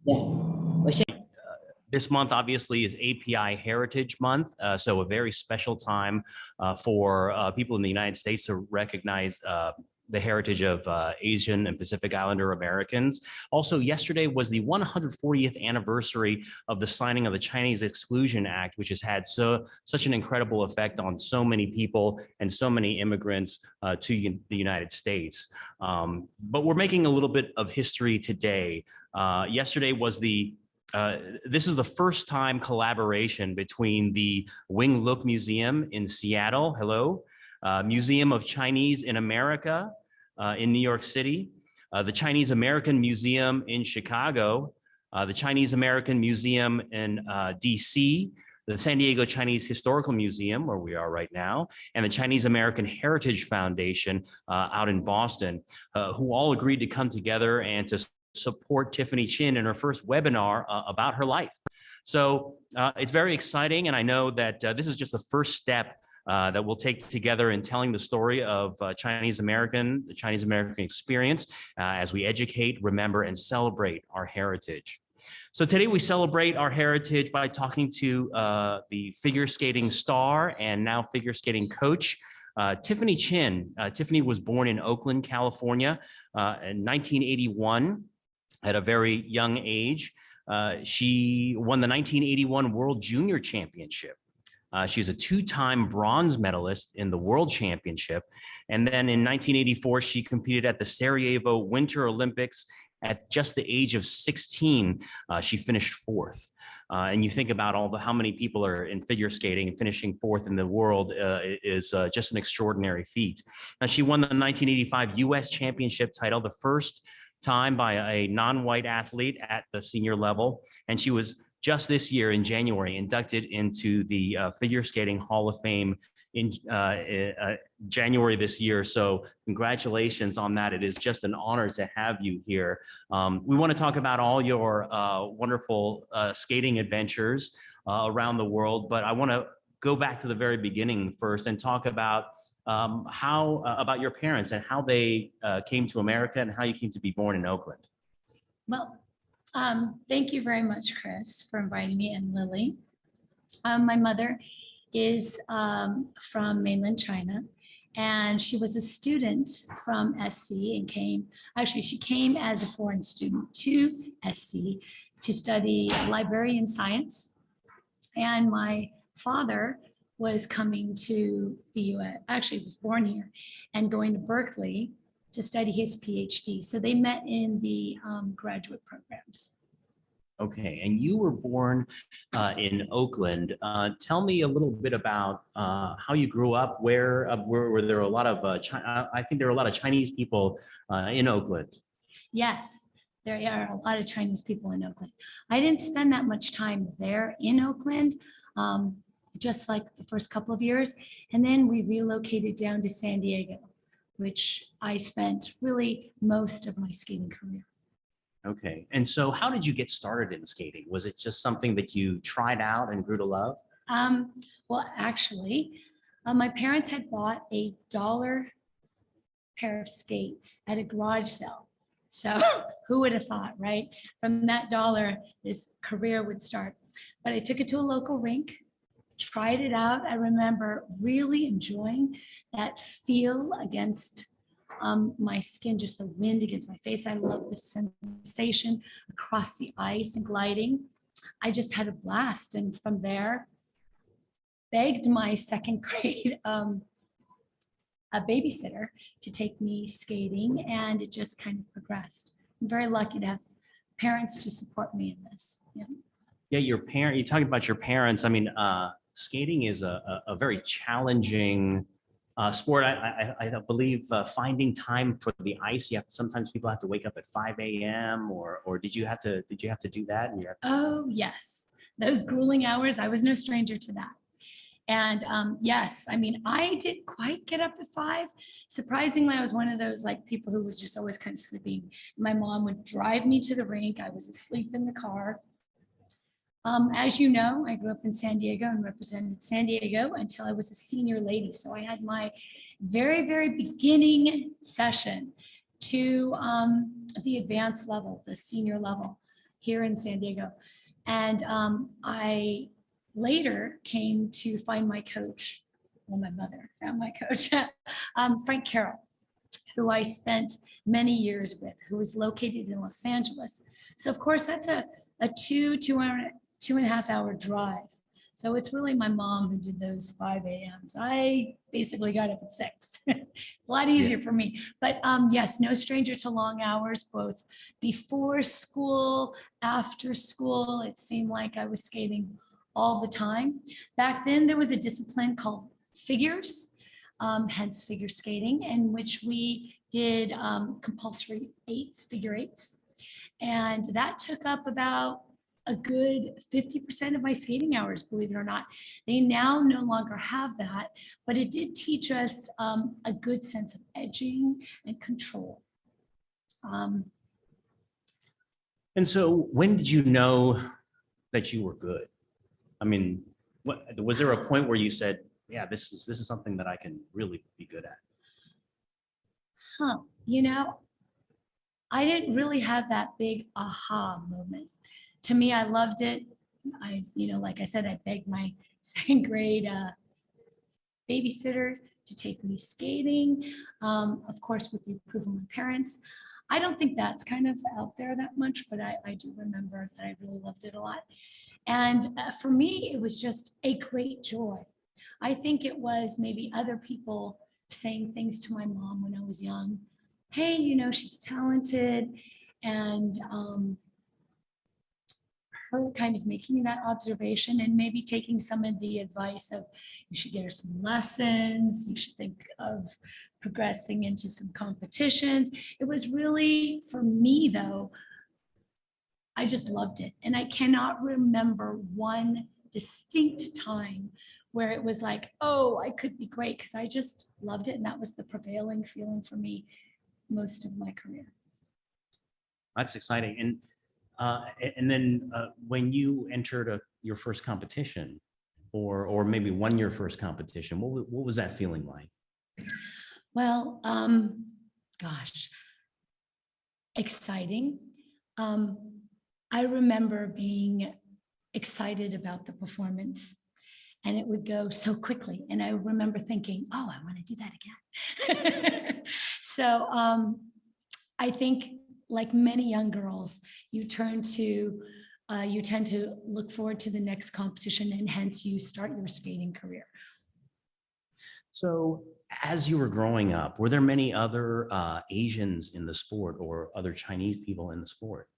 Yeah. This month obviously is API Heritage Month, so a very special time for people in the United States to recognize the heritage of Asian and Pacific Islander Americans. Also, yesterday was the 140th anniversary of the signing of the Chinese Exclusion Act, which has had such an incredible effect on so many people and so many immigrants to the United States. But we're making a little bit of history today. Yesterday was this is the first time collaboration between the Wing Luk Museum in Seattle, hello, Museum of Chinese in America in New York City, the Chinese American Museum in Chicago, the Chinese American Museum in DC, the San Diego Chinese Historical Museum, where we are right now, and the Chinese American Heritage Foundation out in Boston, who all agreed to come together and to support Tiffany Chin in her first webinar about her life. So it's very exciting, and I know that this is just the first step that we'll take together in telling the story of the Chinese American experience as we educate, remember, and celebrate our heritage. So today we celebrate our heritage by talking to the figure skating star and now figure skating coach, Tiffany Chin. Tiffany was born in Oakland, California in 1981. At a very young age. She won the 1981 World Junior Championship. She's a two-time bronze medalist in the World Championship. And then in 1984, she competed at the Sarajevo Winter Olympics. At just the age of 16, she finished fourth. And you think about how many people are in figure skating, and finishing fourth in the world is just an extraordinary feat. Now, she won the 1985 US Championship title, the first time by a non-white athlete at the senior level. And she was just this year in January inducted into the Figure Skating Hall of Fame in January this year. So congratulations on that. It is just an honor to have you here. We want to talk about all your wonderful skating adventures around the world, but I want to go back to the very beginning first and talk about about your parents and how they came to America and how you came to be born in Oakland. Well, thank you very much, Chris, for inviting me, and Lily. My mother is from mainland China, and she was a student from SC and she came as a foreign student to SC to study librarian science. And my father was coming to the US, actually was born here, and going to Berkeley to study his PhD. So they met in the graduate programs. Okay, and you were born in Oakland. Tell me a little bit about how you grew up. Where were there a lot of, I think there were a lot of Chinese people in Oakland. Yes, there are a lot of Chinese people in Oakland. I didn't spend that much time there in Oakland. Just like the first couple of years. And then we relocated down to San Diego, which I spent really most of my skating career. Okay, and so how did you get started in skating? Was it just something that you tried out and grew to love? Well, actually, my parents had bought a $1 pair of skates at a garage sale. So who would have thought, right? From that $1, this career would start. But I took it to a local rink, tried it out. I remember really enjoying that feel against my skin, just the wind against my face. I love the sensation across the ice and gliding. I just had a blast. And from there, begged my second grade a babysitter to take me skating, and it just kind of progressed. I'm very lucky to have parents to support me in this. Yeah, you're talking about your parents. I mean, skating is a very challenging sport. I believe finding time for the ice. Sometimes people have to wake up at 5 a.m. or did you have to do that? Oh yes, those grueling hours. I was no stranger to that. And yes, I mean, I didn't quite get up at 5. Surprisingly, I was one of those like people who was just always kind of sleeping. My mom would drive me to the rink. I was asleep in the car. As you know, I grew up in San Diego and represented San Diego until I was a senior lady. So I had my very, very beginning session to the advanced level, the senior level. here in San Diego. And I later came to find my coach. Well, my mother found my coach, Frank Carroll, who I spent many years with, who was located in Los Angeles. So of course that's a two and a half hour drive. So it's really my mom who did those 5 a.m.s. I basically got up at 6. A lot easier for me. But yes, no stranger to long hours, both before school, after school. It seemed like I was skating all the time. Back then, there was a discipline called figures, hence figure skating, in which we did compulsory figure eights. And that took up about a good 50% of my skating hours, believe it or not. They now no longer have that, but it did teach us a good sense of edging and control. And so when did you know that you were good? I mean, was there a point where you said, yeah, this is something that I can really be good at? You know, I didn't really have that big aha moment. To me, I loved it. Like I said, I begged my second grade babysitter to take me skating, of course, with the approval of my parents. I don't think that's kind of out there that much, but I do remember that I really loved it a lot. And for me, it was just a great joy. I think it was maybe other people saying things to my mom when I was young. Hey, she's talented. And her kind of making that observation and maybe taking some of the advice of you should get her some lessons, you should think of progressing into some competitions. It was really, for me though, I just loved it. And I cannot remember one distinct time where it was like, oh, I could be great, because I just loved it. And that was the prevailing feeling for me most of my career. That's exciting. And then when you entered your first competition, or maybe won your first competition, what was that feeling like? Well, gosh, exciting. I remember being excited about the performance, and it would go so quickly. And I remember thinking, oh, I want to do that again. So I think, like many young girls, you tend to look forward to the next competition, and hence you start your skating career. So as you were growing up, were there many other Asians in the sport or other Chinese people in the sport?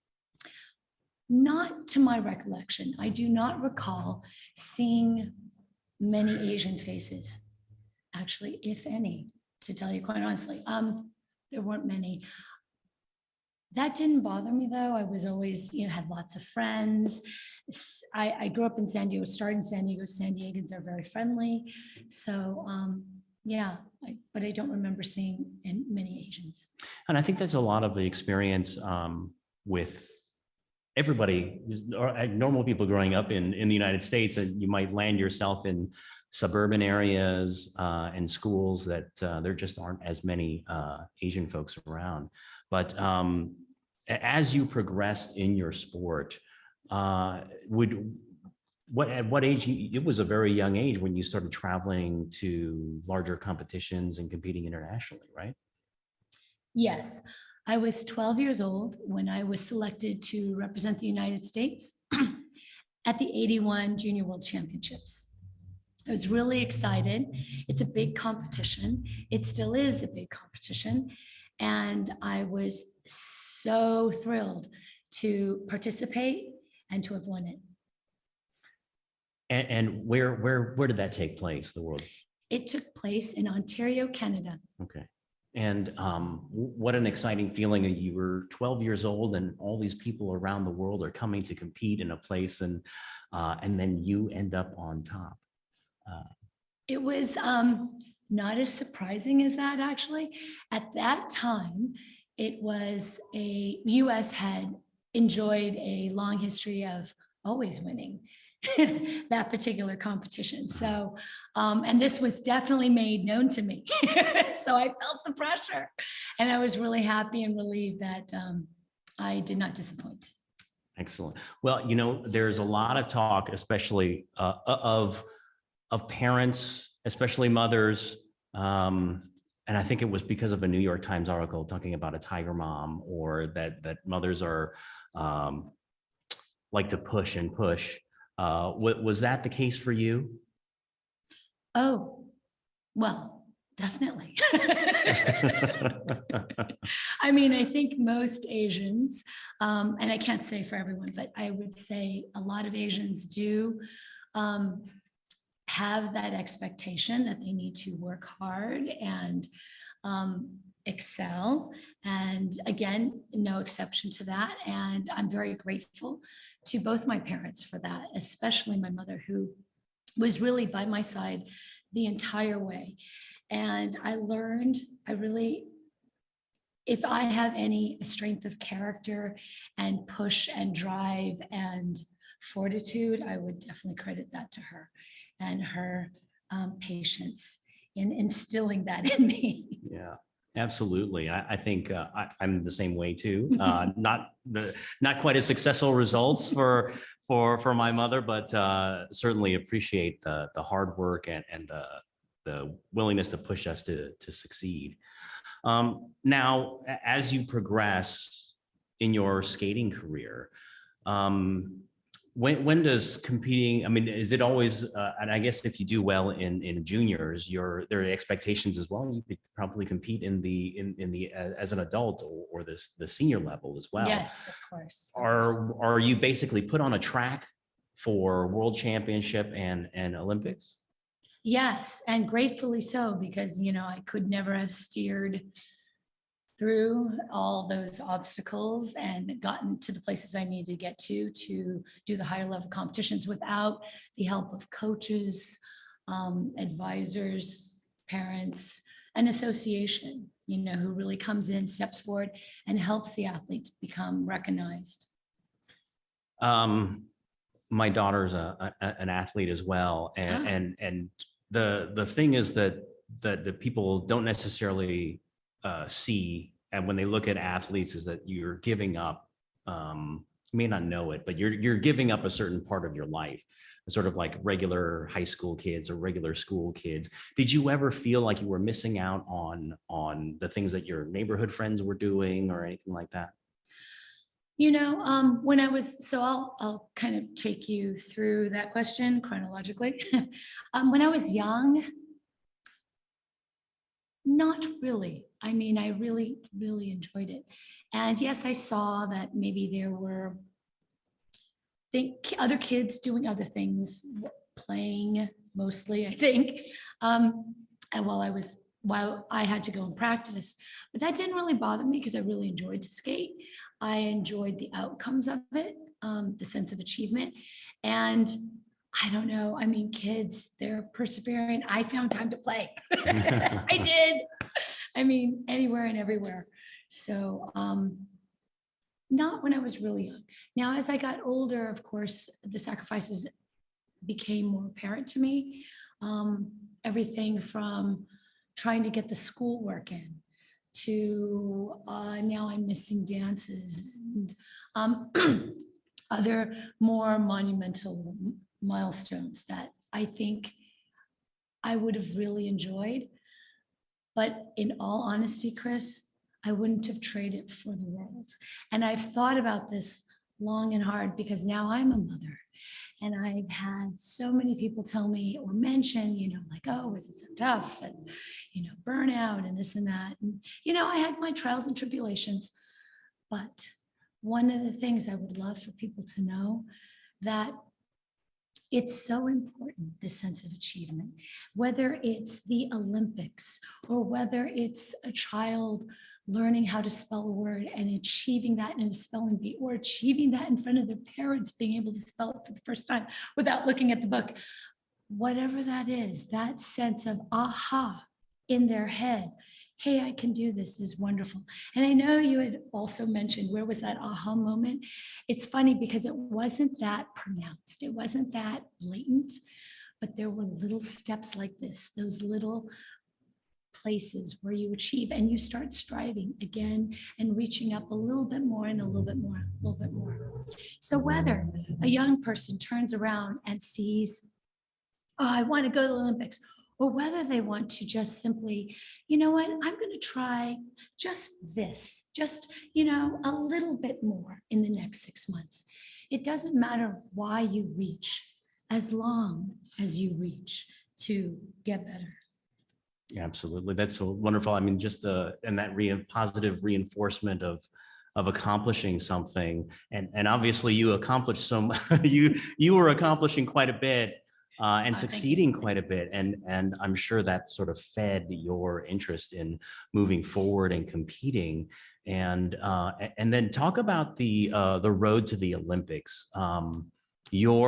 Not to my recollection. I do not recall seeing many Asian faces, actually, if any, to tell you quite honestly. There weren't many. That didn't bother me though. I was always, had lots of friends. I grew up in San Diego, started in San Diego. San Diegans are very friendly. So yeah, but I don't remember seeing many Asians. And I think that's a lot of the experience with everybody, or normal people growing up in the United States. And you might land yourself in suburban areas and schools that there just aren't as many Asian folks around. But as you progressed in your sport, at what age? It was a very young age when you started traveling to larger competitions and competing internationally, right? Yes, I was 12 years old when I was selected to represent the United States at the 81 Junior World Championships. I was really excited. It's a big competition. It still is a big competition. And I was so thrilled to participate and to have won it. And where did that take place, the world? It took place in Ontario, Canada. Okay. And what an exciting feeling. You were 12 years old and all these people around the world are coming to compete in a place, and then you end up on top. It was not as surprising as that, actually. At that time, it was US had enjoyed a long history of always winning that particular competition. So, and this was definitely made known to me. So I felt the pressure, and I was really happy and relieved that I did not disappoint. Excellent. Well, there's a lot of talk, especially of parents, especially mothers. And I think it was because of a New York Times article talking about a tiger mom, or that mothers are um, like to push and push. Was that the case for you? Oh, well, definitely. I mean, I think most Asians, and I can't say for everyone, but I would say a lot of Asians do have that expectation that they need to work hard and excel. And again, no exception to that. And I'm very grateful to both my parents for that, especially my mother, who was really by my side the entire way. And I learned, if I have any strength of character and push and drive and fortitude, I would definitely credit that to her and her patience in instilling that in me. Yeah, absolutely. I think I'm the same way too. Not quite as successful results for my mother, but certainly appreciate the hard work and the willingness to push us to succeed. Now, as you progress in your skating career, when does competing, I mean, is it always, and I guess if you do well in juniors, there are expectations as well. You could probably compete in the as an adult or the senior level as well. Yes, of course. Are you basically put on a track for world championship and Olympics? Yes, and gratefully so, because I could never have steered through all those obstacles and gotten to the places I need to get to do the higher level competitions without the help of coaches, advisors, parents, an association, who really comes in, steps forward, and helps the athletes become recognized. My daughter's an athlete as well, and the thing is that the people don't necessarily see, and when they look at athletes, is that you're giving up. You may not know it, but you're giving up a certain part of your life, sort of like regular high school kids or regular school kids. Did you ever feel like you were missing out on the things that your neighborhood friends were doing or anything like that? When I was, so I'll kind of take you through that question chronologically. When I was young, not really. I mean, I really, really enjoyed it. And yes, I saw that maybe there were other kids doing other things, playing mostly, I think. And while I had to go and practice, but that didn't really bother me because I really enjoyed to skate. I enjoyed the outcomes of it, the sense of achievement. And I don't know, I mean, kids, they're persevering. I found time to play. I did. I mean, anywhere and everywhere. So not when I was really young. Now, as I got older, of course, the sacrifices became more apparent to me. Everything from trying to get the schoolwork in to now I'm missing dances and other more monumental milestones that I think I would have really enjoyed. But in all honesty, Chris, I wouldn't have traded for the world. And I've thought about this long and hard because now I'm a mother. And I've had so many people tell me or mention, like, oh, is it so tough? And, burnout and this and that. And, I had my trials and tribulations. But one of the things I would love for people to know that it's so important, this sense of achievement, whether it's the Olympics or whether it's a child learning how to spell a word and achieving that in a spelling bee, or achieving that in front of their parents, being able to spell it for the first time without looking at the book. Whatever that is, that sense of aha in their head, hey, I can do this, is wonderful. And I know you had also mentioned, where was that aha moment? It's funny because it wasn't that pronounced. It wasn't that blatant, but there were little steps like this, those little places where you achieve and you start striving again and reaching up a little bit more and a little bit more, a little bit more. So whether a young person turns around and sees, oh, I want to go to the Olympics, or whether they want to just simply, you know what, I'm going to try just this, just, a little bit more in the next 6 months. It doesn't matter why you reach, as long as you reach to get better. Yeah, absolutely. That's so wonderful. I mean, just that positive reinforcement of accomplishing something, and obviously you accomplished you were accomplishing quite a bit and succeeding quite a bit, and I'm sure that sort of fed your interest in moving forward and competing, and then talk about the road to the Olympics. The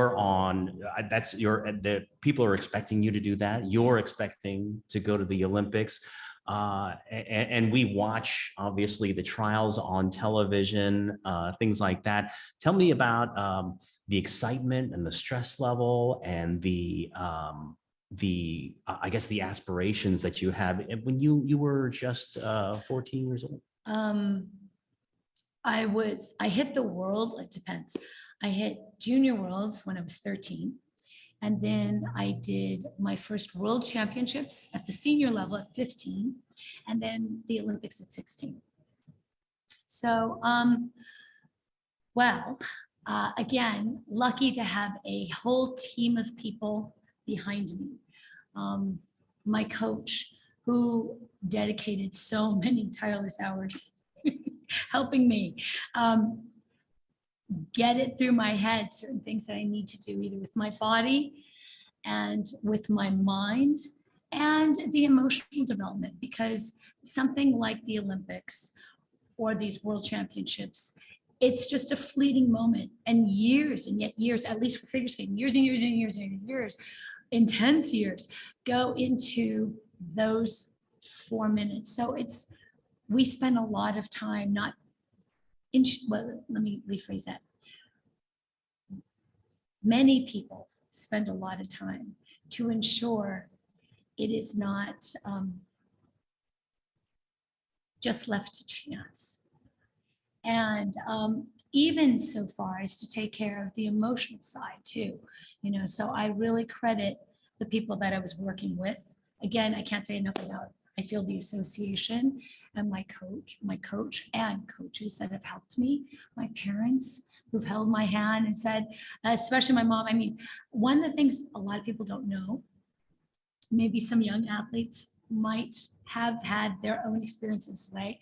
people are expecting you to do that. You're expecting to go to the Olympics. And we watch, obviously, the trials on television, things like that. Tell me about the excitement and the stress level and I guess the aspirations that you have when you were just 14 years old. I hit the world, it depends. I hit junior worlds when I was 13. And then I did my first world championships at the senior level at 15, and then the Olympics at 16. So, again, lucky to have a whole team of people behind me. My coach, who dedicated so many tireless hours helping me get it through my head, certain things that I need to do either with my body and with my mind and the emotional development, because something like the Olympics or these world championships, it's just a fleeting moment, and years and yet years, at least for figure skating, years and years and years and years, intense years go into those 4 minutes. So we spend a lot of time let me rephrase that. Many people spend a lot of time to ensure it is not just left to chance. And even so far as to take care of the emotional side too, so I really credit the people that I was working with. Again, I can't say enough about, I feel the association and my coach and coaches that have helped me, my parents who've held my hand and said, especially my mom. I mean, one of the things a lot of people don't know, maybe some young athletes might have had their own experiences, right?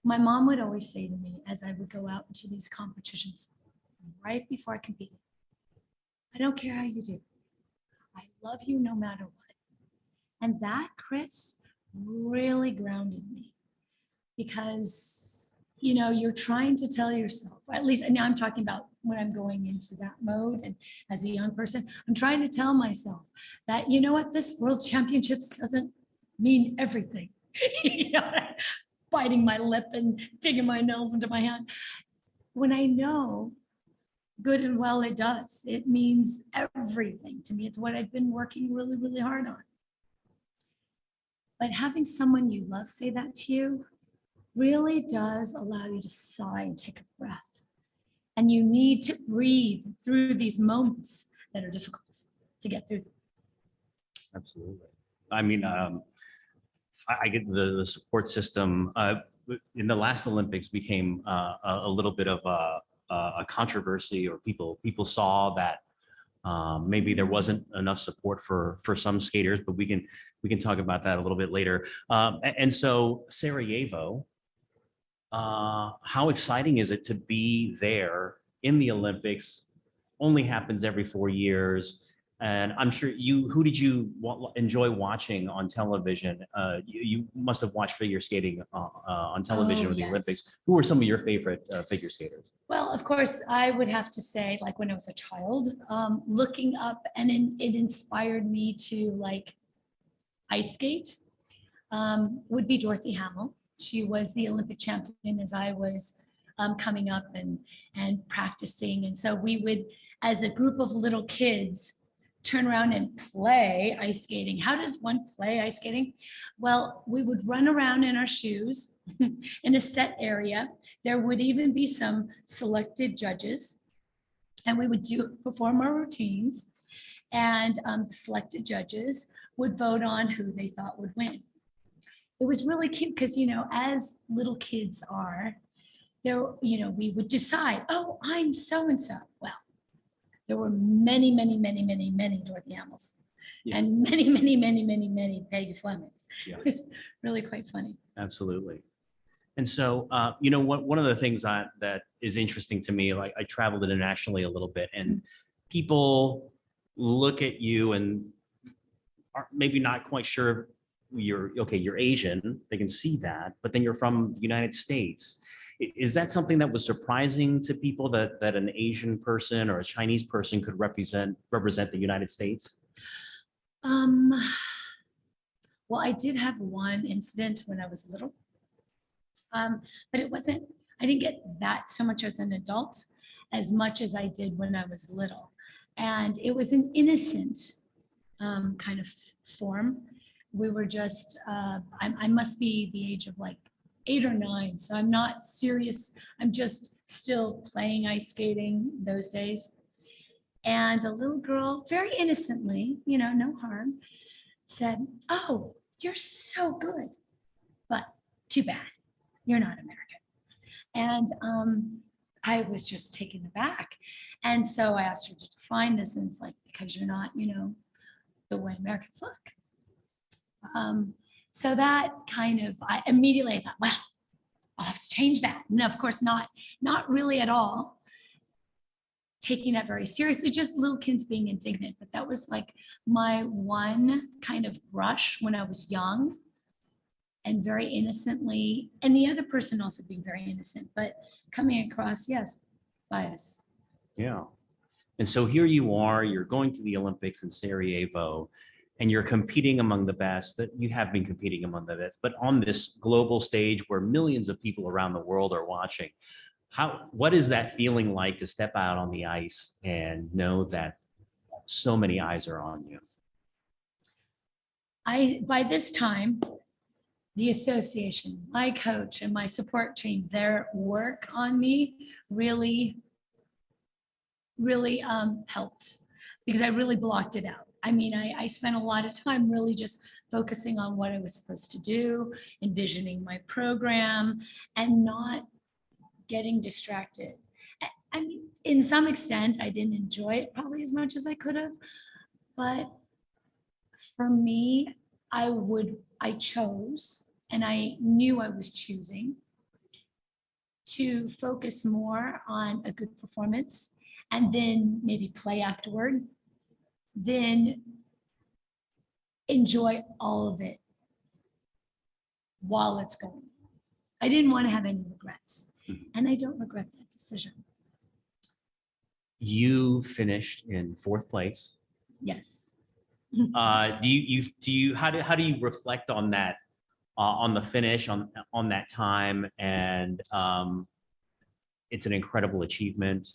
My mom would always say to me as I would go out into these competitions right before I competed, I don't care how you do. I love you no matter what. And that, Chris, really grounded me, because you're trying to tell yourself, or at least now I'm talking about when I'm going into that mode, and as a young person, I'm trying to tell myself that, what, this world championships doesn't mean everything. Biting my lip and digging my nails into my hand, when I know good and well it does. It means everything to me. It's what I've been working really, really hard on. But having someone you love say that to you really does allow you to sigh and take a breath. And you need to breathe through these moments that are difficult to get through. Absolutely. I mean, I get the support system. In the last Olympics became a little bit of a controversy, or people saw that maybe there wasn't enough support for some skaters, but we can talk about that a little bit later. And so Sarajevo, how exciting is it to be there in the Olympics? Only happens every 4 years. And I'm sure who did you enjoy watching on television? You must have watched figure skating on television with the Olympics. Who were some of your favorite figure skaters? Well, of course, I would have to say, like when I was a child, looking up, and it inspired me to ice skate, would be Dorothy Hamill. She was the Olympic champion as I was coming up and practicing. And so we would, as a group of little kids, turn around and play ice skating. How does one play ice skating? Well, we would run around in our shoes in a set area. There would even be some selected judges, and we would perform our routines, and the selected judges would vote on who they thought would win. It was really cute because, as little kids are, there, we would decide, oh, I'm so-and-so. Well, there were many, many, many, many, many Dorothy Hamels, and many, many, many, many, many Peggy Flemings. Yeah. It was really quite funny. Absolutely. And so, one of the things that is interesting to me, like I traveled internationally a little bit, and people look at you and are maybe not quite sure you're Asian. They can see that, but then you're from the United States. Is that something that was surprising to people, that an Asian person or a Chinese person could represent the United States? Well, I did have one incident when I was little, but I didn't get that so much as an adult as much as I did when I was little. And it was an innocent kind of form. We were just, I must be the age of like 8 or 9. So I'm not serious. I'm just still playing ice skating those days. And a little girl, very innocently, no harm, said, "Oh, you're so good, but too bad, you're not American." And I was just taken aback. And so I asked her to define this, and it's like, because you're not, the way Americans look. So that kind of, I immediately thought, well, I'll have to change that. And of course, not really at all taking that very seriously, just little kids being indignant. But that was like my one kind of brush when I was young, and very innocently, and the other person also being very innocent, but coming across, yes, bias. Yeah. And so here you are, you're going to the Olympics in Sarajevo, and you're competing among the best. That you have been competing among the best, but on this global stage where millions of people around the world are watching. What is that feeling like to step out on the ice and know that so many eyes are on you? By this time, the association, my coach, and my support team, their work on me really helped, because I really blocked it out. I mean, I spent a lot of time really just focusing on what I was supposed to do, envisioning my program, and not getting distracted. I mean, in some extent, I didn't enjoy it probably as much as I could have, but for me, I chose, and I knew I was choosing to focus more on a good performance, and then maybe play afterward, then enjoy all of it while it's going. I didn't want to have any regrets, and I don't regret that decision. You finished in 4th place. Yes. How do you reflect on that, on the finish, on that time? And it's an incredible achievement,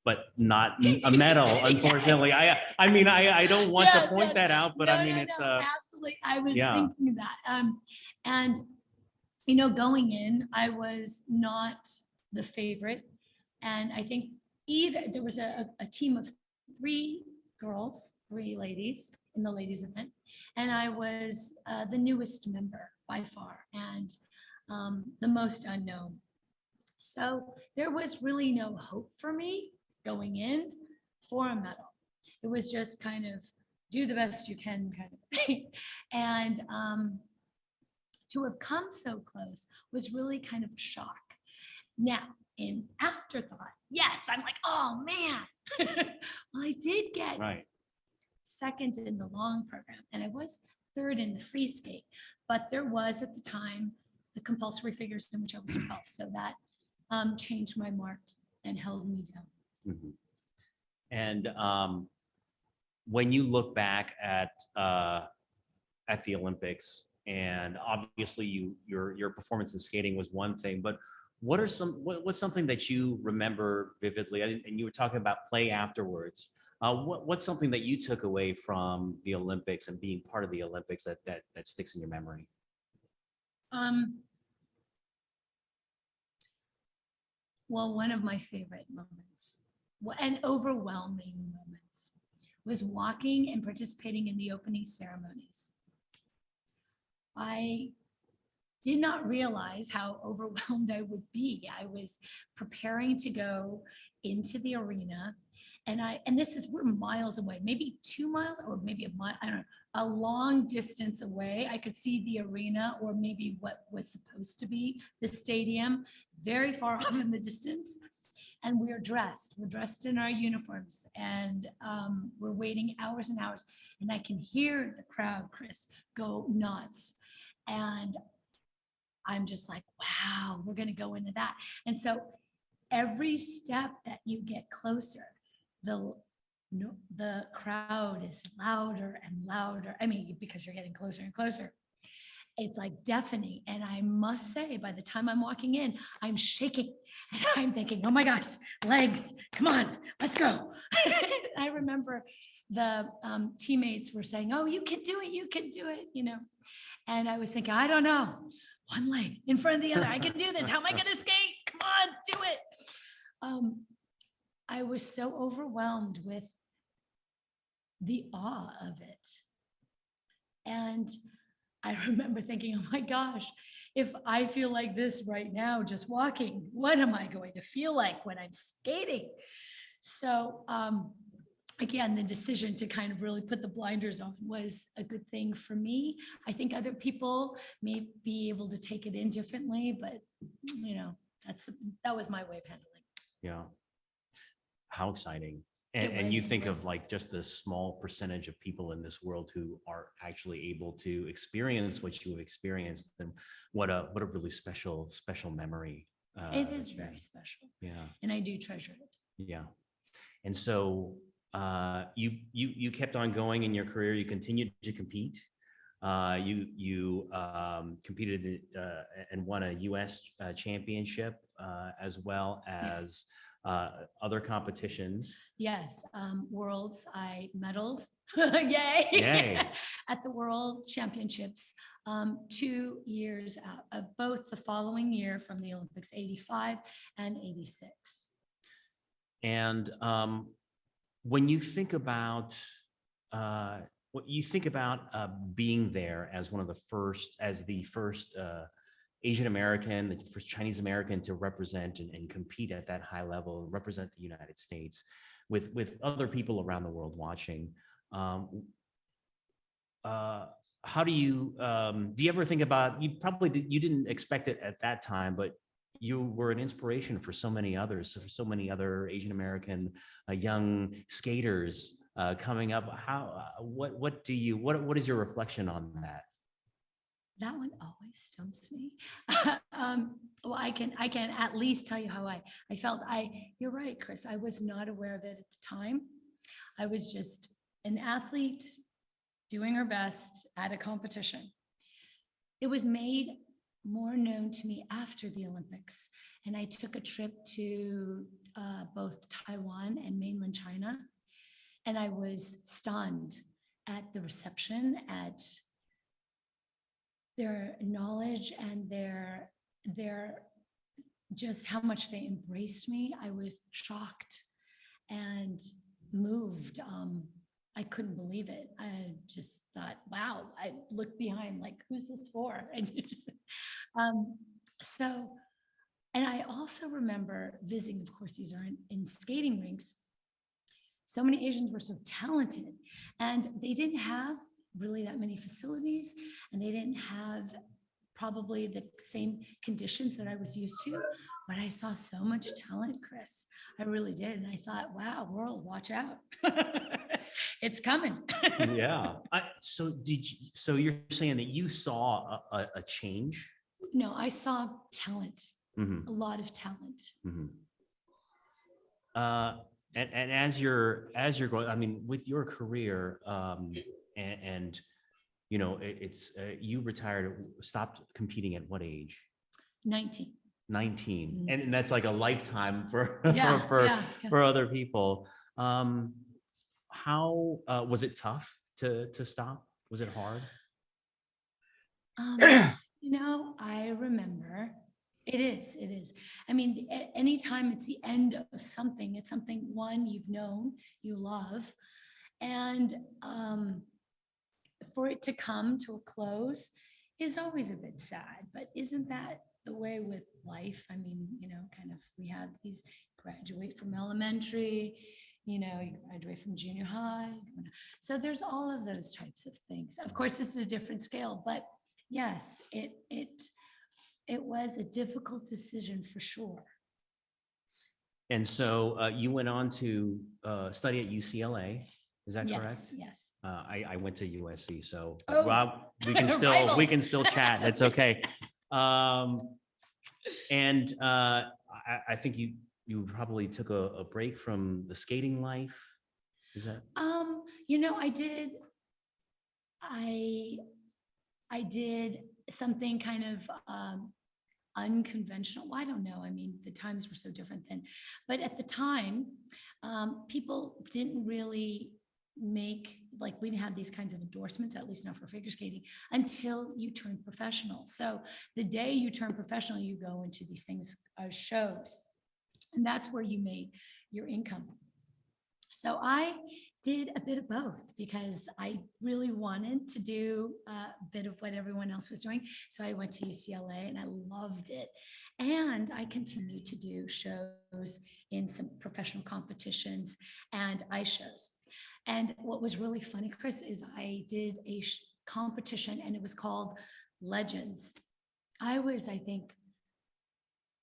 but not a medal, unfortunately. I mean, I don't want to point that out, but I mean, it's absolutely. I was thinking that. And going in, I was not the favorite. And I think there was a team of 3 ladies in the ladies event. And I was the newest member by far, and the most unknown. So there was really no hope for me going in for a medal. It was just kind of do the best you can kind of thing. And to have come so close was really kind of a shock. Now, in afterthought, yes, I'm like, oh man. Well, I did get second in the long program, and I was 3rd in the free skate, but there was at the time the compulsory figures in which I was 12th. So that changed my mark and held me down. Mm-hmm. And when you look back at the Olympics, and obviously your performance in skating was one thing, but what's something that you remember vividly? And you were talking about play afterwards. What's something that you took away from the Olympics and being part of the Olympics that sticks in your memory? Um, well, one of my favorite moments and overwhelming moments was walking and participating in the opening ceremonies. I did not realize how overwhelmed I would be. I was preparing to go into the arena, and this is, we're miles away, maybe 2 miles or maybe a mile, I don't know, a long distance away. I could see the arena, or maybe what was supposed to be the stadium, very far off in the distance. And we're dressed in our uniforms, and we're waiting hours and hours, and I can hear the crowd, Chris, go nuts. And I'm just like, wow, we're going to go into that. And so every step that you get closer, the crowd is louder and louder. I mean, because you're getting closer and closer. It's like deafening. And I must say, by the time I'm walking in, I'm shaking and I'm thinking, oh my gosh, legs, come on, let's go. I remember the teammates were saying, oh, you can do it, you can do it, you know. And I was thinking, I don't know, one leg in front of the other. I can do this. How am I going to skate? Come on, do it. I was so overwhelmed with the awe of it. And I remember thinking, oh my gosh, if I feel like this right now, just walking, what am I going to feel like when I'm skating? So, again, the decision to kind of really put the blinders on was a good thing for me. I think other people may be able to take it in differently, but you know, that was my way of handling. Yeah. How exciting. It And you was- think it of was. like just the small percentage of people in this world who are actually able to experience what you have experienced, and what a really special memory. It is that you very have. special, Yeah. and I do treasure it. Yeah. And so you kept on going in your career. You continued to compete. You competed and won a U.S. Championship, as well as other competitions. Yes, worlds, I medaled, yay, Yay. at the World Championships 2 years out, both the following year from the Olympics, 85 and 86. And when you think about what you think about being there as one of the first Asian American, the first Chinese American to represent and compete at that high level, and represent the United States with other people around the world watching. How do you ever think about, you didn't expect it at that time, but you were an inspiration for so many others, for so many other Asian American young skaters coming up. What is your reflection on that? That one always stumps me. Well, I can at least tell you how I felt. You're right, Chris. I was not aware of it at the time. I was just an athlete doing her best at a competition. It was made more known to me after the Olympics, and I took a trip to both Taiwan and mainland China, and I was stunned at the reception, at their knowledge and their just how much they embraced me. I was shocked and moved. I couldn't believe it. I just thought, wow. I looked behind like, who's this for? And so, and I also remember visiting, of course, these are in skating rinks. So many Asians were so talented, and they didn't have really that many facilities, and they didn't have probably the same conditions that I was used to, but I saw so much talent, Chris. I really did. And I thought, wow, world, watch out. It's coming. Yeah. So you're saying that you saw a change? No, I saw talent, Mm-hmm. a lot of talent. Mm-hmm. And as you're going, I mean, with your career, and you know, it's you retired, stopped competing at what age? 19. 19, Mhm. and that's like a lifetime for Yeah, for yeah. for other people. how was it tough to stop? Was it hard? Um, I remember it is. I mean, anytime it's the end of something, it's something one you've known, you love, and for it to come to a close is always a bit sad. But isn't that the way with life? I mean, kind of we have these graduate from elementary, you graduate from junior high. So there's all of those types of things. Of course, this is a different scale, but yes, it was a difficult decision for sure. And so you went on to study at UCLA. Is that correct? Yes. I went to USC, so Oh. Rob, we can still chat. It's okay. And I think you probably took a break from the skating life. Is that? I did. I did something kind of unconventional. Well, I don't know. I mean, the times were so different then. But at the time, people didn't really we didn't have these kinds of endorsements, at least not for figure skating, until you turn professional. So the day you turn professional, you go into these things, shows, and that's where you made your income. So I did a bit of both because I really wanted to do a bit of what everyone else was doing. So I went to UCLA and I loved it. And I continued to do shows in some professional competitions and ice shows. And what was really funny, Chris, is I did a competition and it was called Legends. I was, I think,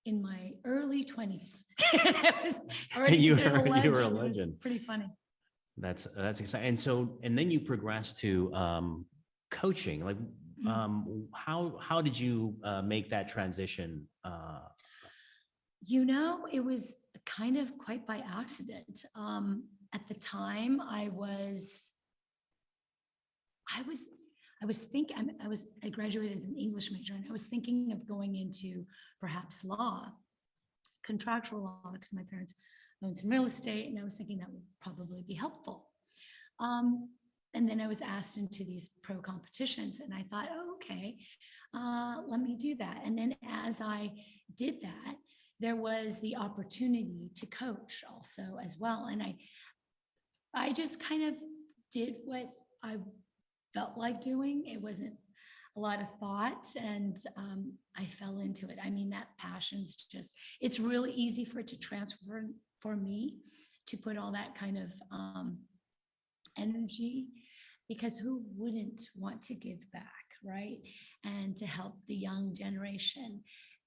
in my early 20s. I was already You considered a were legend. a It was legend. pretty funny. That's exciting. And then you progressed to coaching. Like, how did you make that transition? It was kind of quite by accident. At the time, I graduated as an English major, and I was thinking of going into perhaps law, contractual law, because my parents owned some real estate, and I was thinking that would probably be helpful. And then I was asked into these pro competitions, and I thought, oh, okay, let me do that. And then as I did that, there was the opportunity to coach also as well. And I just kind of did what I felt like doing. It wasn't a lot of thought, and I fell into it. I mean, that passion's just, it's really easy for it to transfer for me to put all that kind of energy, because who wouldn't want to give back, right? And to help the young generation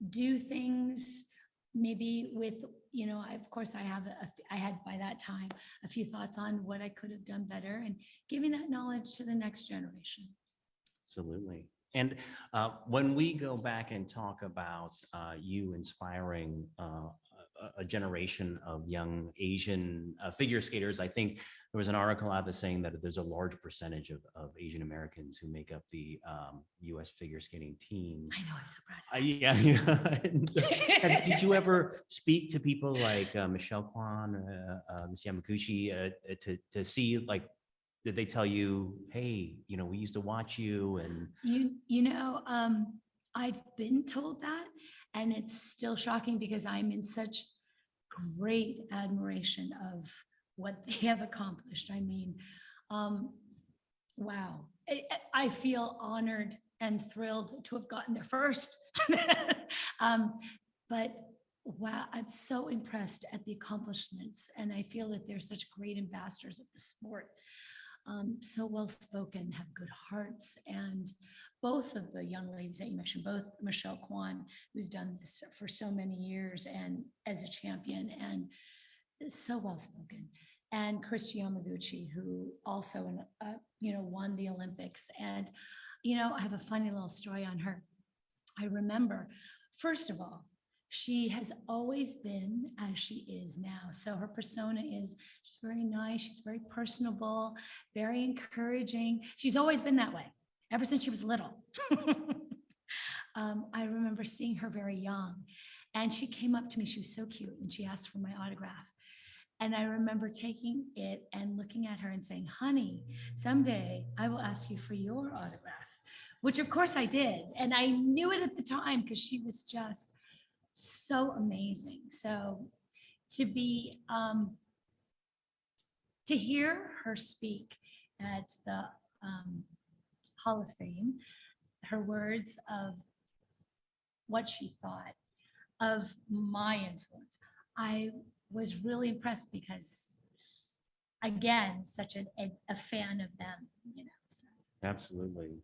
do things maybe with, of course I had by that time a few thoughts on what I could have done better, and giving that knowledge to the next generation. Absolutely. And when we go back and talk about you inspiring a generation of young Asian figure skaters, I think there was an article out there saying that there's a large percentage of Asian Americans who make up the U.S. figure skating team. I know, I'm so proud. Yeah. And did you ever speak to people like Michelle Kwan, Ms. Yamaguchi, to see, like, did they tell you, hey, we used to watch you? And I've been told that, and it's still shocking because I'm in such great admiration of what they have accomplished. I mean, wow. I feel honored and thrilled to have gotten there first. But wow, I'm so impressed at the accomplishments, and I feel that they're such great ambassadors of the sport. So well-spoken, have good hearts. And both of the young ladies that you mentioned, both Michelle Kwan, who's done this for so many years and as a champion, and is so well-spoken, and Chris Yamaguchi, who also won the Olympics. And I have a funny little story on her. I remember, first of all, she has always been as she is now. So her persona is, she's very nice, she's very personable, very encouraging. She's always been that way, ever since she was little. I remember seeing her very young, and she came up to me, she was so cute, and she asked for my autograph. And I remember taking it and looking at her and saying, honey, someday I will ask you for your autograph, which of course I did. And I knew it at the time because she was just so amazing. So to be, to hear her speak at the Hall of Fame, her words of what she thought of my influence, I was really impressed because, again, such a fan of them, you know. So. Absolutely.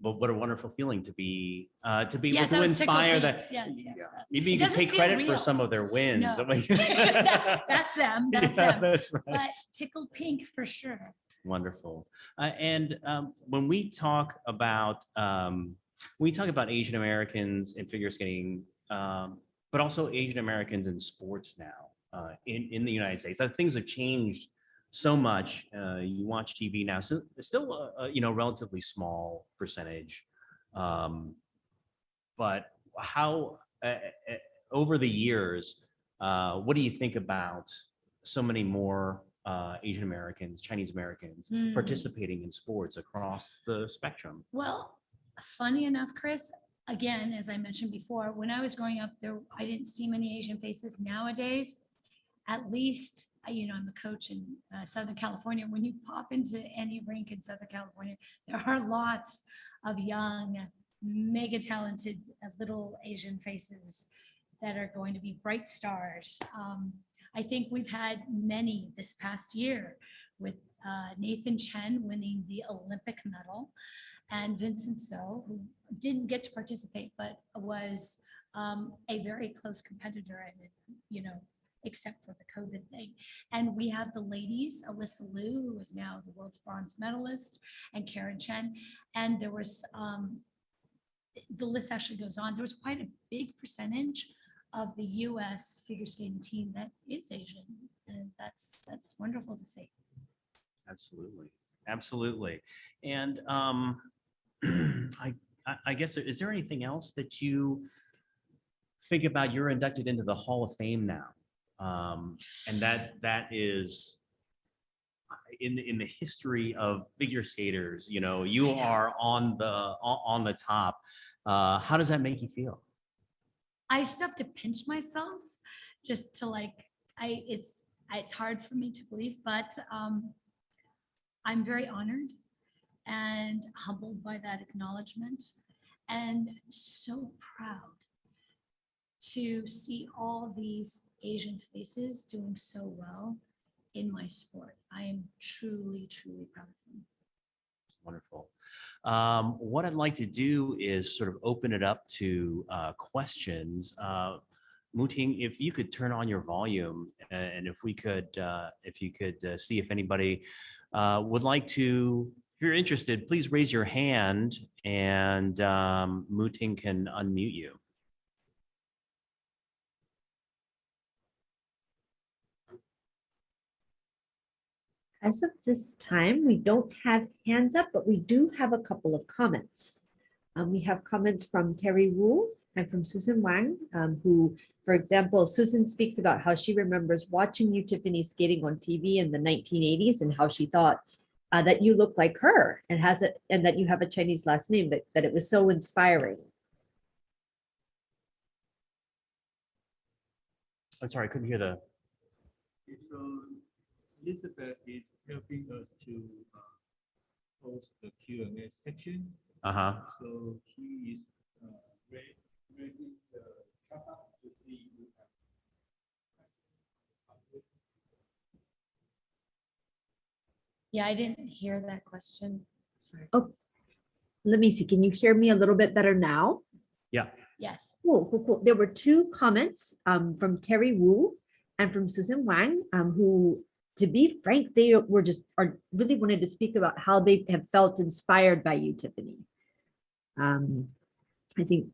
But what a wonderful feeling to be able Yes, I to was tickled inspire pink. that. Yes, yes, Yeah. yes. Maybe you It can doesn't take feel credit real. for some of their wins. No. I'm like- That's them. That's Yeah, them. that's right. But tickled pink for sure. Wonderful. When we talk about Asian Americans in figure skating, but also Asian Americans in sports now in the United States, things have changed so much. You watch TV now, so it's still a relatively small percentage, but how over the years, what do you think about so many more Asian Americans, Chinese Americans participating in sports across the spectrum? Well, funny enough, Chris, again, as I mentioned before, when I was growing up, I didn't see many Asian faces. Nowadays, at least, I'm a coach in Southern California. When you pop into any rink in Southern California, there are lots of young, mega talented little Asian faces that are going to be bright stars. I think we've had many this past year with Nathan Chen winning the Olympic medal and Vincent So, who didn't get to participate, but was a very close competitor, and except for the COVID thing. And we have the ladies, Alyssa Liu, who is now the world's bronze medalist, and Karen Chen. And there was, the list actually goes on. There was quite a big percentage of the US figure skating team that is Asian. And that's wonderful to see. Absolutely. Absolutely. And I guess, is there anything else that you think about? You're inducted into the Hall of Fame now. And that is in the history of figure skaters, you are on the top. How does that make you feel? I still have to pinch myself just to it's hard for me to believe, but I'm very honored and humbled by that acknowledgement, and so proud to see all these Asian faces doing so well in my sport. I am truly, truly proud of them. Wonderful. What I'd like to do is sort of open it up to questions. Muting, if you could turn on your volume, and if you could see if anybody would like to, if you're interested, please raise your hand, and Muting can unmute you. As of this time, we don't have hands up, but we do have a couple of comments. We have comments from Terry Wu and from Susan Wang, who, for example, Susan speaks about how she remembers watching you, Tiffany, skating on TV in the 1980s, and how she thought that you look like her and that you have a Chinese last name, that it was so inspiring. I'm sorry, I couldn't hear the. So Elizabeth is helping us to host the Q&A section. So he is reading the chat up to see if you have. Yeah, I didn't hear that question. Sorry. Oh, let me see. Can you hear me a little bit better now? Yeah. Yes. Cool. There were two comments from Terry Wu and from Susan Wang, who, to be frank, they really wanted to speak about how they have felt inspired by you, Tiffany. I think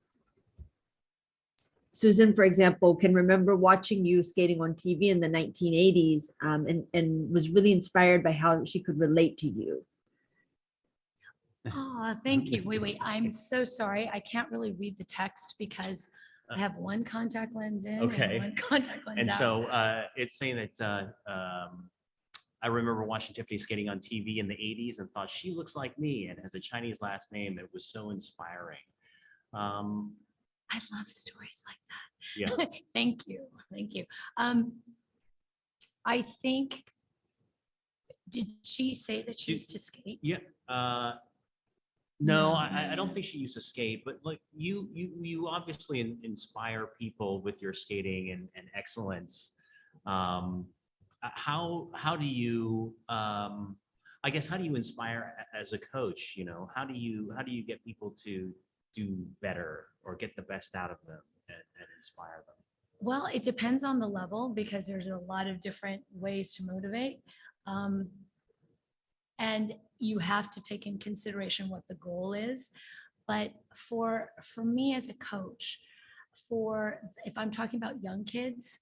Susan, for example, can remember watching you skating on TV in the 1980s, and was really inspired by how she could relate to you. Oh, thank you. Wait, I'm so sorry. I can't really read the text because I have one contact lens in Okay. and one contact lens And out. so it's saying that I remember watching Tiffany skating on TV in the 80s and thought she looks like me and has a Chinese last name. It was so inspiring. I love stories like Yeah. that. Thank you. Thank you. I think, did she say that she used to skate? Yeah. No, I don't think she used to skate, but like you obviously inspire people with your skating and excellence. How do you I guess how do you inspire as a coach? You know, how do you get people to do better or get the best out of them and inspire them? Well, it depends on the level because there's a lot of different ways to motivate. And you have to take in consideration what the goal is. But for me as a coach, if I'm talking about young kids,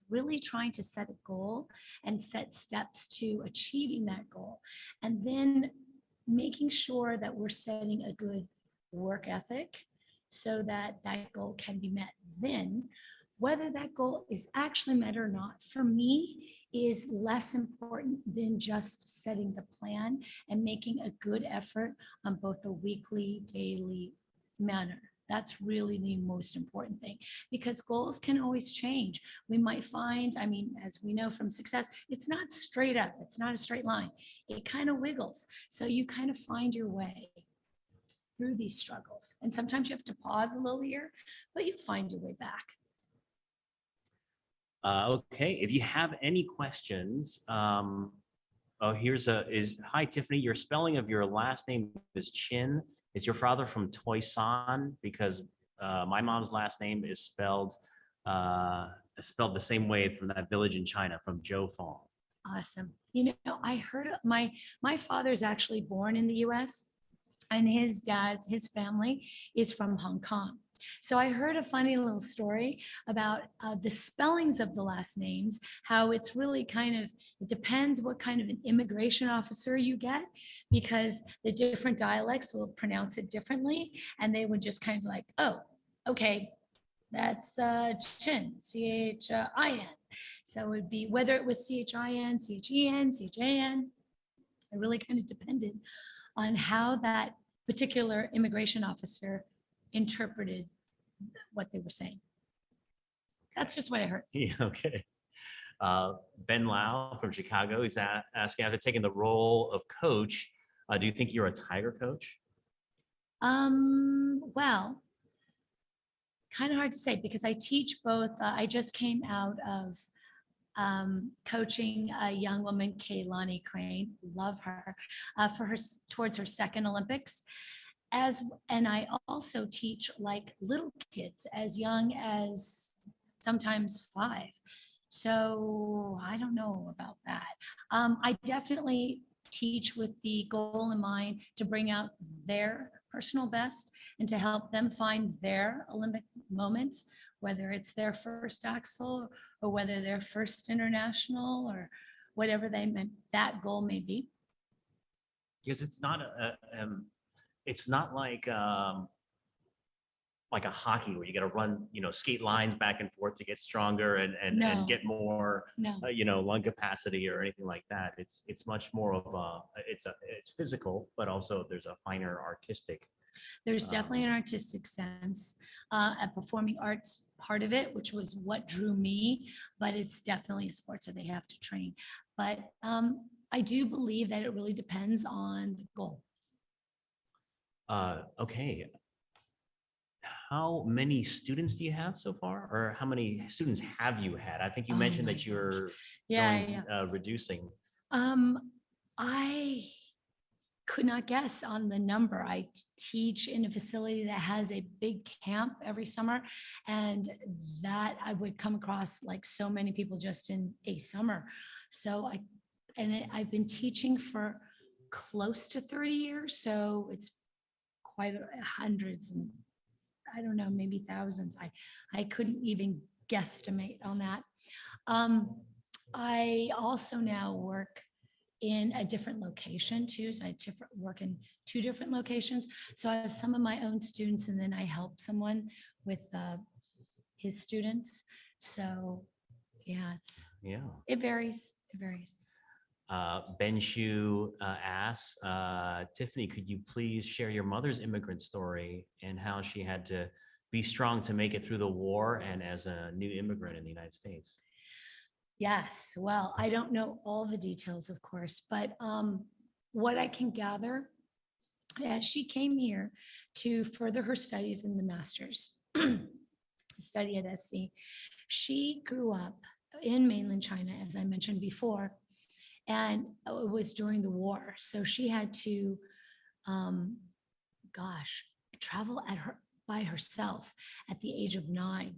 really trying to set a goal and set steps to achieving that goal. And then making sure that we're setting a good work ethic so that that goal can be met. Then, whether that goal is actually met or not, for me, is less important than just setting the plan and making a good effort on both the weekly, daily manner. That's really the most important thing because goals can always change. We might find, I mean, as we know from success, it's not straight up, it's not a straight line. It kind of wiggles. So you kind of find your way through these struggles. And sometimes you have to pause a little here, but you find your way back. Okay, if you have any questions, oh, hi Tiffany, your spelling of your last name is Chin. Is your father from Toisan? Because my mom's last name is spelled the same way from that village in China, from Jiufeng. Awesome. You know, I heard my father's actually born in the US and his family is from Hong Kong. So I heard a funny little story about the spellings of the last names, how it's really it depends what kind of an immigration officer you get, because the different dialects will pronounce it differently. And they would just kind of like, oh, okay, that's Chin, C-H-I-N. So it would be whether it was C-H-I-N, C-H-E-N, C-H-A-N. It really kind of depended on how that particular immigration officer interpreted what they were saying. That's just what I heard. Yeah, okay. Ben Lau from Chicago is asking, after taking the role of coach, do you think you're a Tiger coach? Well, kind of hard to say because I teach both. I just came out of coaching a young woman, Kaylani Crane, love her, towards her second Olympics. And I also teach like little kids as young as sometimes 5. So I don't know about that. I definitely teach with the goal in mind to bring out their personal best and to help them find their Olympic moment, whether it's their first axel or whether their first international or whatever that goal may be. Because it's not it's not like a hockey where you got to run, skate lines back and forth to get stronger and get more, No. Lung capacity or anything like that. It's much more of it's physical, but also there's a finer artistic. There's definitely an artistic sense, a performing arts part of it, which was what drew me, but it's definitely a sport, so they have to train. But I do believe that it really depends on the goal. Okay. How many students do you have so far, or how many students have you had? I think you mentioned that you're reducing. I could not guess on the number. I teach in a facility that has a big camp every summer, and that I would come across like so many people just in a summer. So I've been teaching for close to 30 years, so it's quite hundreds and I don't know, maybe thousands. I couldn't even guesstimate on that. I also now work in a different location too. So I work in 2 different locations. So I have some of my own students and then I help someone with his students. So yeah, Yeah. it varies. It varies. Ben Shu asks, Tiffany, could you please share your mother's immigrant story and how she had to be strong to make it through the war and as a new immigrant in the United States? Yes, well, I don't know all the details, of course, but what I can gather, she came here to further her studies in the master's study at SC. She grew up in mainland China, as I mentioned before, and it was during the war. So she had to, travel by herself at the age of 9.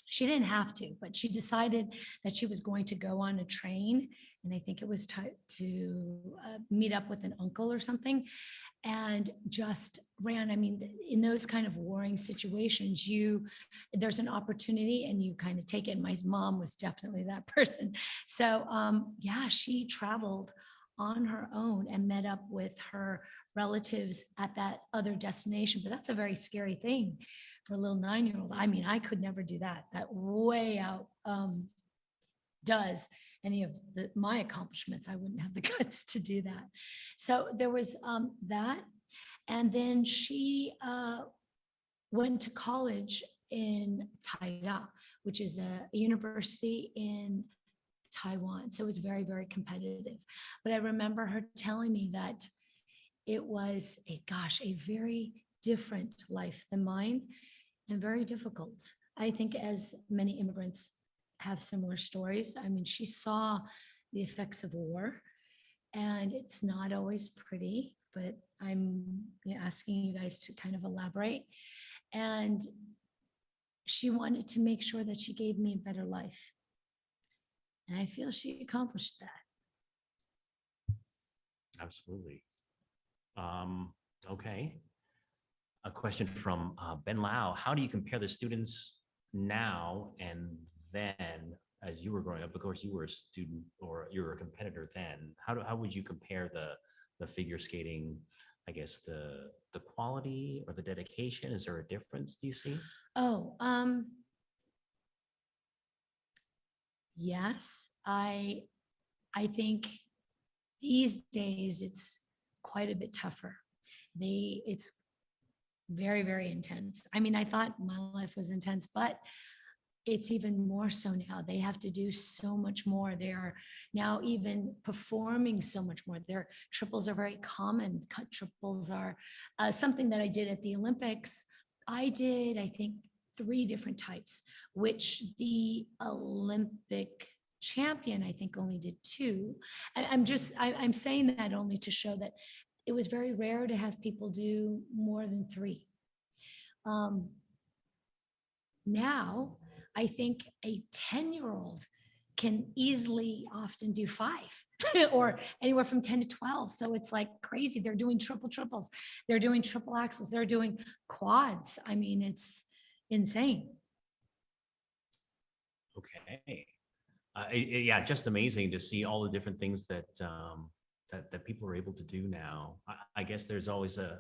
She didn't have to, but she decided that she was going to go on a train. And I think it was to meet up with an uncle or something, and just ran. I mean, in those kind of warring situations, there's an opportunity and you kind of take it. My mom was definitely that person. So yeah, she traveled on her own and met up with her relatives at that other destination. But that's a very scary thing for a little 9-year-old. I mean, I could never do that. That way out does any of my accomplishments. I wouldn't have the guts to do that. So there was that. And then she went to college in Taida, which is a university in Taiwan. So it was very, very competitive. But I remember her telling me that it was a very different life than mine and very difficult. I think as many immigrants have similar stories. I mean, she saw the effects of war, and it's not always pretty, but I'm asking you guys to kind of elaborate. And she wanted to make sure that she gave me a better life. And I feel she accomplished that. Absolutely. Okay. A question from Ben Lau. How do you compare the students now and then as you were growing up? Of course, you were a student or you were a competitor then. How would you compare the figure skating, I guess, the quality or the dedication? Is there a difference, do you see? Oh, yes, I think these days it's quite a bit tougher. It's very, very intense. I mean, I thought my life was intense, but it's even more so now. They have to do so much more. They are now even performing so much more. Their triples are very common. Cut triples are something that I did at the Olympics. I did, I think, 3 different types, which the Olympic champion, I think, only did 2. I'm saying that only to show that it was very rare to have people do more than 3. Now, I think a 10-year-old can easily often do 5 or anywhere from 10 to 12. So it's like crazy. They're doing triples. They're doing triple axles. They're doing quads. I mean, it's insane. Okay. Yeah, just amazing to see all the different things that that people are able to do now. I guess there's always a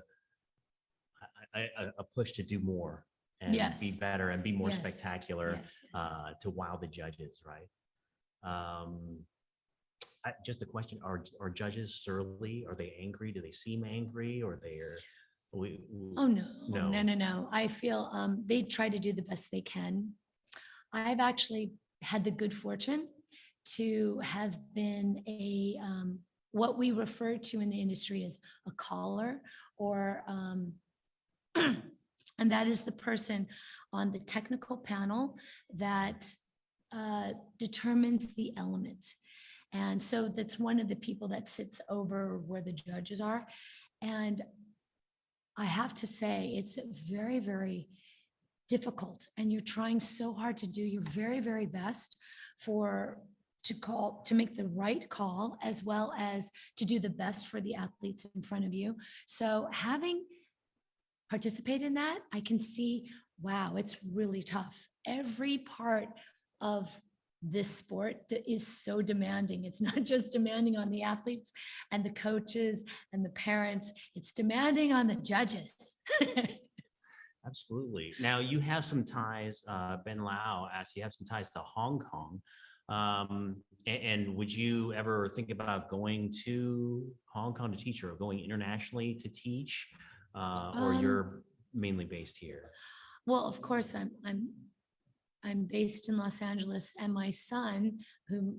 push to do more and Yes. be better and be more Yes. spectacular Yes. to wow the judges, right? Just a question: Are judges surly? Are they angry? Do they seem angry, or they are? Oh, no. I feel they try to do the best they can. I've actually had the good fortune to have been a what we refer to in the industry as a caller, or and that is the person on the technical panel that determines the element. And so that's one of the people that sits over where the judges are. And I have to say, it's very, very difficult. And you're trying so hard to do your very, very best to make the right call, as well as to do the best for the athletes in front of you. So having participated in that, I can see, wow, it's really tough. Every part of this sport is so demanding. It's not just demanding on the athletes and the coaches and the parents, it's demanding on the judges. Absolutely. Now you have some ties, Ben Lau asked, you have some ties to Hong Kong. And would you ever think about going to Hong Kong to teach or going internationally to teach? Or you're mainly based here? Well, of course, I'm based in Los Angeles, and my son, who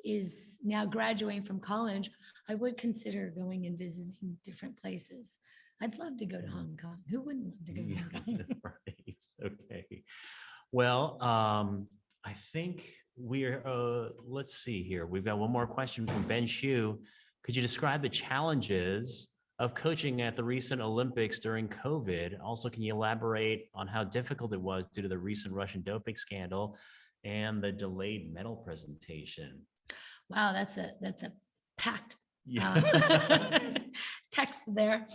is now graduating from college, I would consider going and visiting different places. I'd love to go to Hong Kong. Who wouldn't love to go to Hong Kong? Right. Okay. Well, I think we're, let's see here. We've got one more question from Ben Shu. Could you describe the challenges of coaching at the recent Olympics during COVID? Also, can you elaborate on how difficult it was due to the recent Russian doping scandal and the delayed medal presentation? Wow, that's a packed Yeah. text there.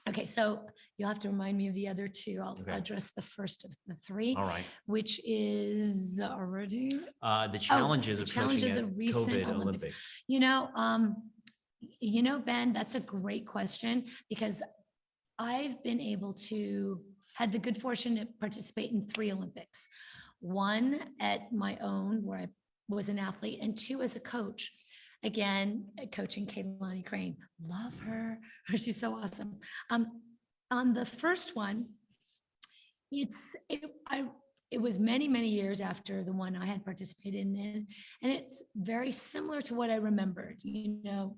Okay, so you'll have to remind me of the other two. I'll Okay. address the first of the three, All right. which is already The challenges the of challenge coaching of at the recent COVID Olympics. Olympics. Ben, that's a great question, because I've been able to had the good fortune to participate in 3 Olympics. One at my own, where I was an athlete, and 2 as a coach. Again, coaching Kaylani Crane. Love her. She's so awesome. On the first one, it was many years after the one I had participated in, and it's very similar to what I remembered. The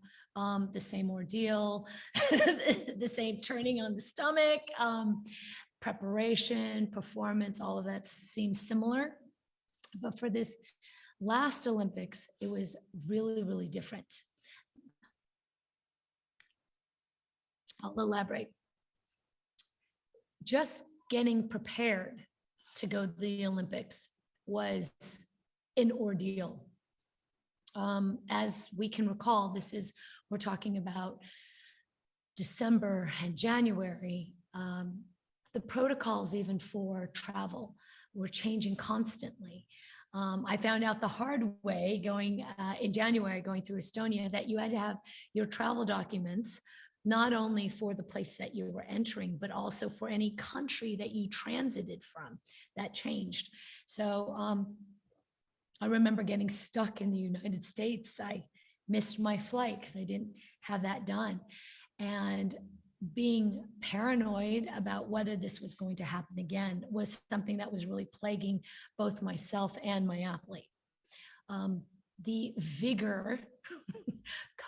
same ordeal, the same turning on the stomach, preparation, performance, all of that seems similar. But for this last Olympics, it was really different. I'll elaborate. Just getting prepared to go to the Olympics was an ordeal. As we can recall, we're talking about December and January. The protocols even for travel were changing constantly. I found out the hard way going in January, going through Estonia, that you had to have your travel documents, not only for the place that you were entering, but also for any country that you transited from. That changed. So I remember getting stuck in the United States. I missed my flight because I didn't have that done. And being paranoid about whether this was going to happen again was something that was really plaguing both myself and my athlete. The vigor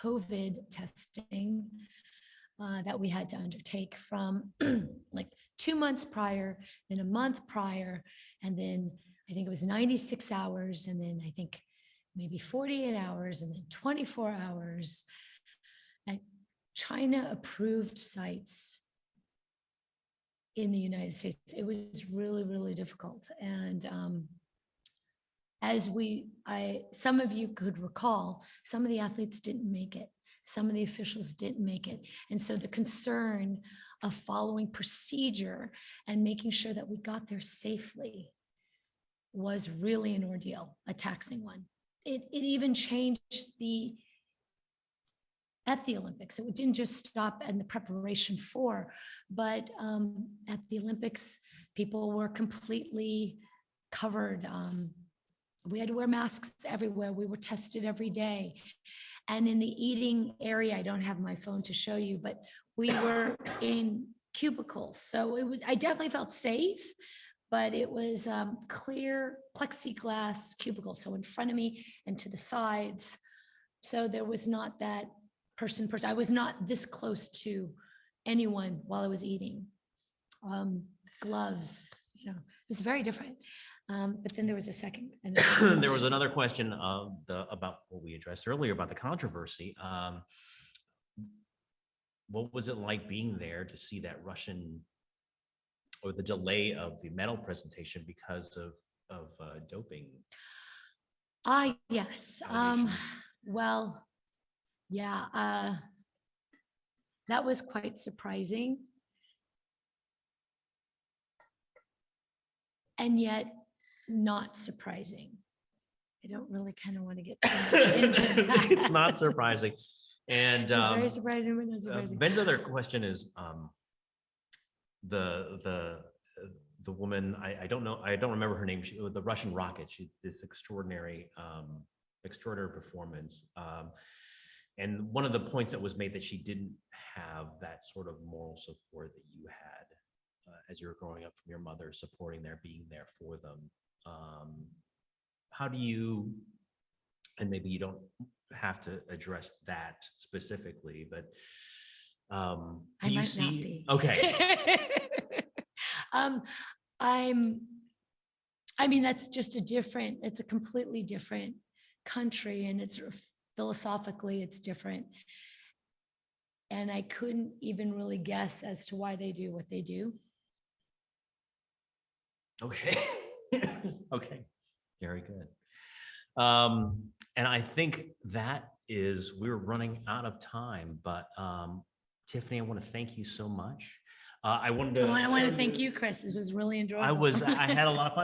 COVID testing that we had to undertake from like 2 months prior, then a month prior, and then I think it was 96 hours, and then I think maybe 48 hours, and then 24 hours. And China approved sites in the United States. It was really difficult. And some of you could recall, some of the athletes didn't make it. Some of the officials didn't make it. And so the concern of following procedure and making sure that we got there safely was really an ordeal, a taxing one. It even changed at the Olympics. It didn't just stop in the preparation for, but at the Olympics, people were completely covered. We had to wear masks everywhere. We were tested every day. And in the eating area, I don't have my phone to show you, but we were in cubicles. So I definitely felt safe, but it was clear plexiglass cubicles. So in front of me and to the sides. So there was not that person. I was not this close to anyone while I was eating. Gloves, it was very different. But then there was a second. There was another question about what we addressed earlier about the controversy. What was it like being there to see that Russian, or the delay of the medal presentation because of doping? Yes. allegations? Well, yeah, that was quite surprising. And yet not surprising. I don't really kind of want to get too much into that. It's not surprising. And It's very surprising, but not surprising. Ben's other question is, the woman, I don't know, I don't remember her name. She, the Russian rocket. She this extraordinary performance. And one of the points that was made that she didn't have that sort of moral support that you had as you were growing up from your mother, supporting their being there for them. How do you, and maybe you don't have to address that specifically, but I do you might see? not be. Okay. I mean, that's just it's a completely different country, and it's philosophically, it's different. And I couldn't even really guess as to why they do what they do. Okay. Okay. Very good. And I think that is, we're running out of time, but Tiffany, I want to thank you so much. I wanted to. I want to thank you, Chris. It was really enjoyable. I had a lot of fun.